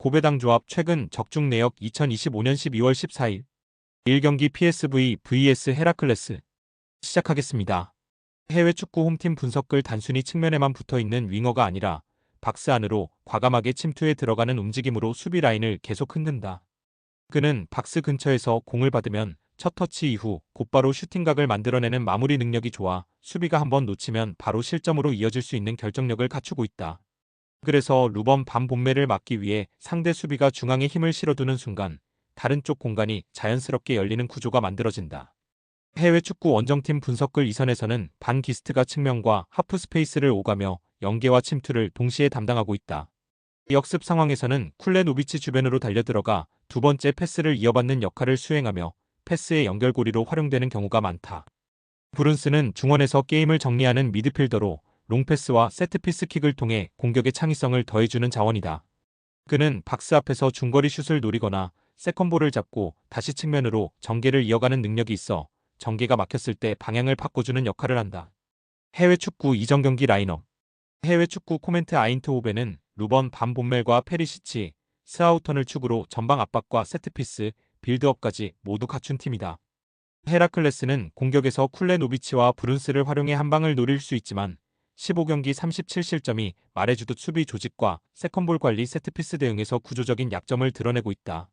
고배당 조합 최근 적중 내역 2025년 12월 14일 1경기 PSV vs 헤라클레스 시작하겠습니다. 해외 축구 홈팀 분석글 단순히 측면에만 붙어있는 윙어가 아니라 박스 안으로 과감하게 침투해 들어가는 움직임으로 수비 라인을 계속 흔든다. 그는 박스 근처에서 공을 받으면 첫 터치 이후 곧바로 슈팅각을 만들어내는 마무리 능력이 좋아 수비가 한번 놓치면 바로 실점으로 이어질 수 있는 결정력을 갖추고 있다. 그래서 루번 반 본매를 막기 위해 상대 수비가 중앙에 힘을 실어두는 순간 다른 쪽 공간이 자연스럽게 열리는 구조가 만들어진다. 해외 축구 원정팀 분석글 이선에서는 반 기스트가 측면과 하프 스페이스를 오가며 연계와 침투를 동시에 담당하고 있다. 역습 상황에서는 쿨레노비치 주변으로 달려들어가 두 번째 패스를 이어받는 역할을 수행하며 패스의 연결고리로 활용되는 경우가 많다. 브룬스는 중원에서 게임을 정리하는 미드필더로 롱패스와 세트피스 킥을 통해 공격의 창의성을 더해주는 자원이다. 그는 박스 앞에서 중거리 슛을 노리거나 세컨볼을 잡고 다시 측면으로 전개를 이어가는 능력이 있어 전개가 막혔을 때 방향을 바꿔주는 역할을 한다. 해외 축구 이전 경기 라인업. 해외 축구 코멘트 아인트호벤은 루번 반 본멜과 페리시치, 스하우턴을 축으로 전방 압박과 세트피스, 빌드업까지 모두 갖춘 팀이다. 헤라클레스는 공격에서 쿨레노비치와 브룬스를 활용해 한 방을 노릴 수 있지만 15경기 37실점이 말해주듯 수비 조직과 세컨볼 관리 세트피스 대응에서 구조적인 약점을 드러내고 있다.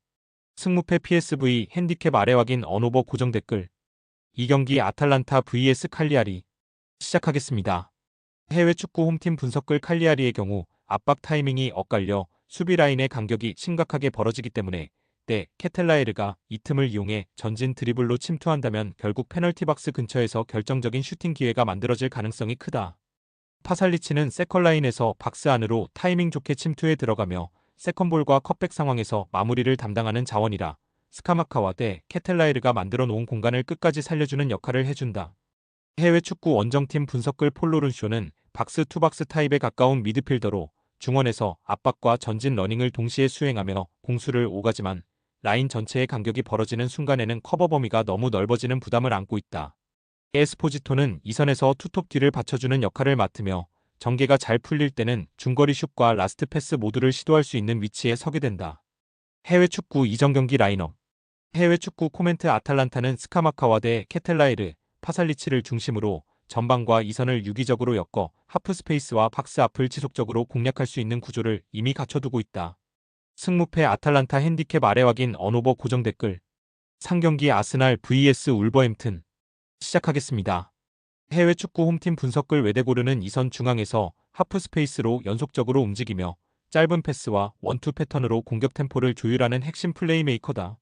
승무패 PSV 핸디캡 아래 확인 언오버 고정 댓글. 2경기 아탈란타 vs 칼리아리 시작하겠습니다. 해외 축구 홈팀 분석글 칼리아리의 경우 압박 타이밍이 엇갈려 수비 라인의 간격이 심각하게 벌어지기 때문에 때 케텔라에르가 이 틈을 이용해 전진 드리블로 침투한다면 결국 페널티 박스 근처에서 결정적인 슈팅 기회가 만들어질 가능성이 크다. 파살리치는 세컨라인에서 박스 안으로 타이밍 좋게 침투해 들어가며 세컨볼과 컷백 상황에서 마무리를 담당하는 자원이라 스카마카와 대 케텔라에르가 만들어 놓은 공간을 끝까지 살려주는 역할을 해준다. 해외 축구 원정팀 분석글 폴로른쇼는 박스 투 박스 타입에 가까운 미드필더로 중원에서 압박과 전진 러닝을 동시에 수행하며 공수를 오가지만 라인 전체의 간격이 벌어지는 순간에는 커버 범위가 너무 넓어지는 부담을 안고 있다. 에스포지토는 이선에서 투톱 뒤를 받쳐주는 역할을 맡으며 전개가 잘 풀릴 때는 중거리 슛과 라스트 패스 모두를 시도할 수 있는 위치에 서게 된다. 해외 축구 이전 경기 라인업. 해외 축구 코멘트 아탈란타는 스카마카와 대 케텔라에르, 파살리치를 중심으로 전방과 이선을 유기적으로 엮어 하프 스페이스와 박스 앞을 지속적으로 공략할 수 있는 구조를 이미 갖춰두고 있다. 승무패 아탈란타 핸디캡 아래 확인 언오버 고정 댓글. 상경기 아스날 vs 울버햄튼 시작하겠습니다. 해외 축구 홈팀 분석글 외대고르는 이선 중앙에서 하프 스페이스로 연속적으로 움직이며 짧은 패스와 원투 패턴으로 공격 템포를 조율하는 핵심 플레이메이커다.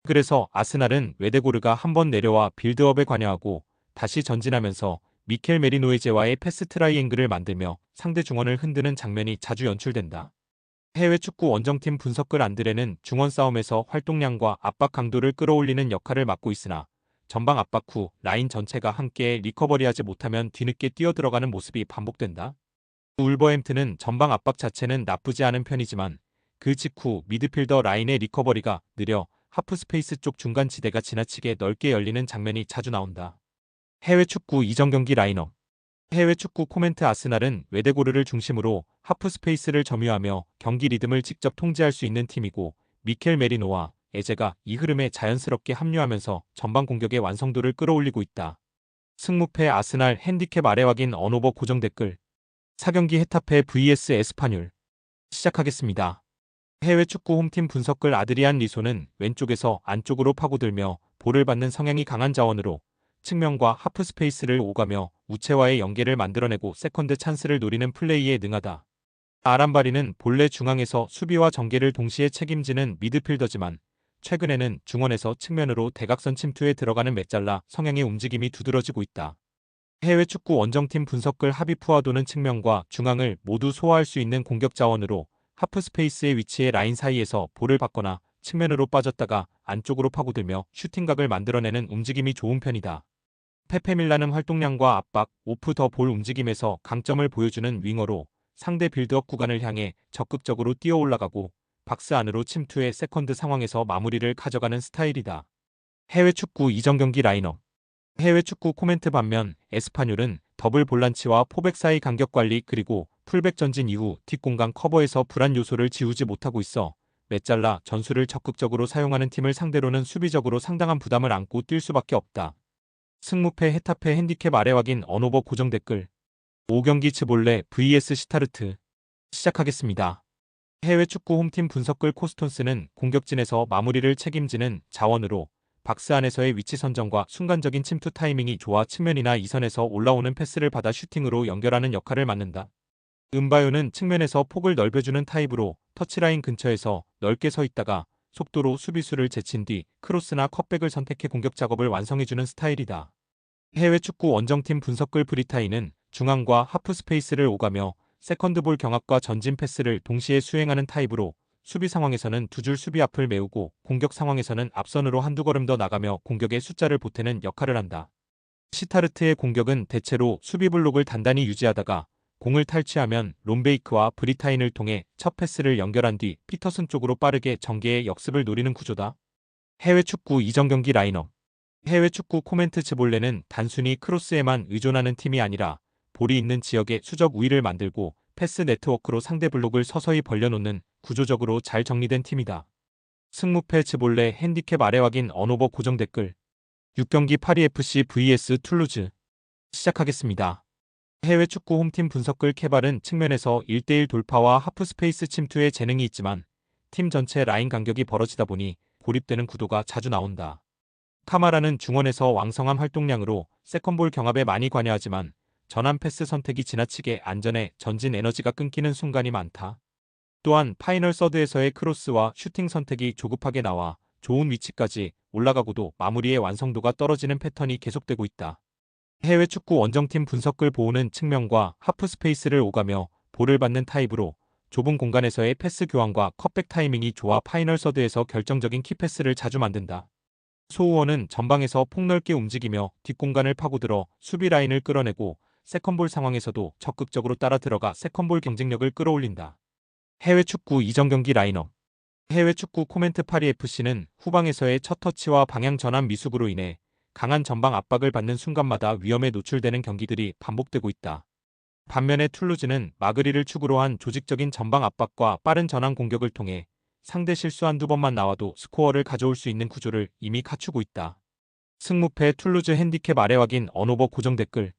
그래서 아스날은 외대고르가 한번 내려와 빌드업에 관여하고 다시 전진하면서 미켈 메리노에제와의 패스 트라이앵글을 만들며 상대 중원을 흔드는 장면이 자주 연출된다. 해외 축구 원정팀 분석글 안드레는 중원 싸움에서 활동량과 압박 강도를 끌어올리는 역할을 맡고 있으나 전방 압박 후 라인 전체가 함께 리커버리하지 못하면 뒤늦게 뛰어들어가는 모습이 반복된다. 울버햄튼은 전방 압박 자체는 나쁘지 않은 편이지만 그 직후 미드필더 라인의 리커버리가 느려 하프 스페이스 쪽 중간 지대가 지나치게 넓게 열리는 장면이 자주 나온다. 해외 축구 이전 경기 라인업. 해외 축구 코멘트 아스날은 외대고르를 중심으로 하프 스페이스를 점유하며 경기 리듬을 직접 통제할 수 있는 팀이고 미켈 메리노와 에제가 이 흐름에 자연스럽게 합류하면서 전방 공격의 완성도를 끌어올리고 있다. 승무패 아스날 핸디캡 아래 확인 언오버 고정 댓글. 4경기 헤타페 vs 에스파뇰 시작하겠습니다. 해외 축구 홈팀 분석글 아드리안 리소는 왼쪽에서 안쪽으로 파고들며 볼을 받는 성향이 강한 자원으로 측면과 하프 스페이스를 오가며 우체와의 연계를 만들어내고 세컨드 찬스를 노리는 플레이에 능하다. 아람바리는 본래 중앙에서 수비와 전개를 동시에 책임지는 미드필더지만 최근에는 중원에서 측면으로 대각선 침투에 들어가는 메잘라 성향의 움직임이 두드러지고 있다. 해외 축구 원정팀 분석글 하비푸아도는 측면과 중앙을 모두 소화할 수 있는 공격 자원으로 하프 스페이스의 위치에 라인 사이에서 볼을 받거나 측면으로 빠졌다가 안쪽으로 파고들며 슈팅각을 만들어내는 움직임이 좋은 편이다. 페페밀라는 활동량과 압박, 오프 더 볼 움직임에서 강점을 보여주는 윙어로 상대 빌드업 구간을 향해 적극적으로 뛰어 올라가고 박스 안으로 침투해 세컨드 상황에서 마무리를 가져가는 스타일이다. 해외 축구 이전 경기 라인업. 해외 축구 코멘트 반면 에스파뇰은 더블 볼란치와 포백 사이 간격 관리 그리고 풀백 전진 이후 뒷공간 커버에서 불안 요소를 지우지 못하고 있어 메잘라 전술을 적극적으로 사용하는 팀을 상대로는 수비적으로 상당한 부담을 안고 뛸 수밖에 없다. 승무패 헤타페 핸디캡 아래 확인 언오버 고정 댓글 5경기 츠볼레 vs 시타르트 시작하겠습니다. 해외 축구 홈팀 분석글 코스톤스는 공격진에서 마무리를 책임지는 자원으로 박스 안에서의 위치 선정과 순간적인 침투 타이밍이 좋아 측면이나 이선에서 올라오는 패스를 받아 슈팅으로 연결하는 역할을 맡는다. 은바요는 측면에서 폭을 넓혀주는 타입으로 터치라인 근처에서 넓게 서 있다가 속도로 수비수를 제친 뒤 크로스나 컷백을 선택해 공격 작업을 완성해주는 스타일이다. 해외 축구 원정팀 분석글 브리타이는 중앙과 하프 스페이스를 오가며 세컨드볼 경합과 전진 패스를 동시에 수행하는 타입으로 수비 상황에서는 두 줄 수비 앞을 메우고 공격 상황에서는 앞선으로 한두 걸음 더 나가며 공격의 숫자를 보태는 역할을 한다. 시타르트의 공격은 대체로 수비 블록을 단단히 유지하다가 공을 탈취하면 롬베이크와 브리타인을 통해 첫 패스를 연결한 뒤 피터슨 쪽으로 빠르게 전개의 역습을 노리는 구조다. 해외 축구 이전 경기 라인업 해외 축구 코멘트 츠볼레는 단순히 크로스에만 의존하는 팀이 아니라 볼이 있는 지역에 수적 우위를 만들고 패스 네트워크로 상대 블록을 서서히 벌려놓는 구조적으로 잘 정리된 팀이다. 승무패 츠볼레 핸디캡 아래 확인 언오버 고정 댓글 6경기 파리FC vs 툴루즈 시작하겠습니다. 해외 축구 홈팀 분석글 케발은 측면에서 1대1 돌파와 하프스페이스 침투에 재능이 있지만 팀 전체 라인 간격이 벌어지다 보니 고립되는 구도가 자주 나온다. 카마라는 중원에서 왕성한 활동량으로 세컨볼 경합에 많이 관여하지만 전환 패스 선택이 지나치게 안전해 전진 에너지가 끊기는 순간이 많다. 또한 파이널 서드에서의 크로스와 슈팅 선택이 조급하게 나와 좋은 위치까지 올라가고도 마무리의 완성도가 떨어지는 패턴이 계속되고 있다. 해외 축구 원정팀 분석글 보호는 측면과 하프 스페이스를 오가며 볼을 받는 타입으로 좁은 공간에서의 패스 교환과 컷백 타이밍이 좋아 파이널 서드에서 결정적인 키패스를 자주 만든다. 소우원은 전방에서 폭넓게 움직이며 뒷공간을 파고들어 수비 라인을 끌어내고 세컨볼 상황에서도 적극적으로 따라 들어가 세컨볼 경쟁력을 끌어올린다. 해외 축구 이전 경기 라인업 해외 축구 코멘트 파리FC는 후방에서의 첫 터치와 방향 전환 미숙으로 인해 강한 전방 압박을 받는 순간마다 위험에 노출되는 경기들이 반복되고 있다. 반면에 툴루즈는 마그리를 축으로 한 조직적인 전방 압박과 빠른 전환 공격을 통해 상대 실수 한두 번만 나와도 스코어를 가져올 수 있는 구조를 이미 갖추고 있다. 승무패 툴루즈 핸디캡 아래 확인 언오버 고정 댓글